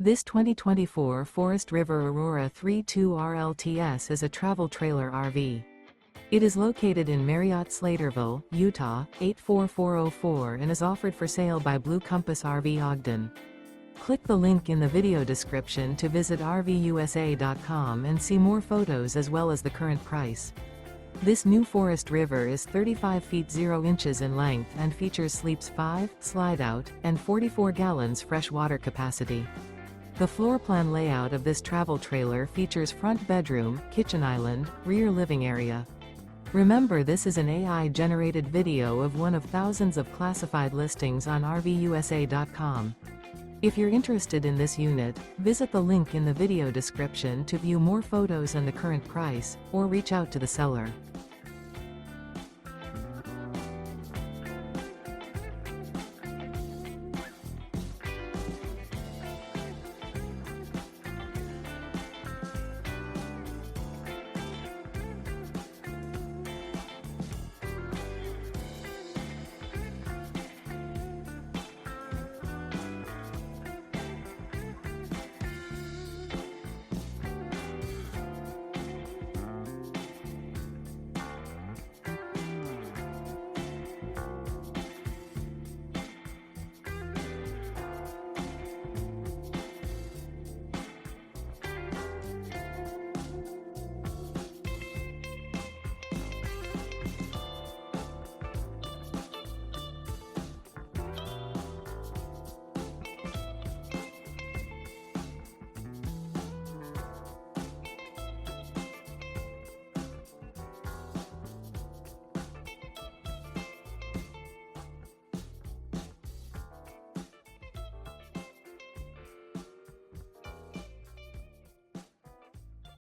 This 2024 Forest River Aurora 3.2 RLTS is a travel trailer RV. It is located in Marriott-Slaterville, Utah, 84404 and is offered for sale by Blue Compass RV Ogden. Click the link in the video description to visit RVUSA.com and see more photos as well as the current price. This new Forest River is 35 feet 0 inches in length and features sleeps 5, Slideout, and 44 gallons fresh water capacity. The floor plan layout of this travel trailer features front bedroom, kitchen island, rear living area. Remember, this is an AI-generated video of one of thousands of classified listings on RVUSA.com. If you're interested in this unit, visit the link in the video description to view more photos and the current price, or reach out to the seller.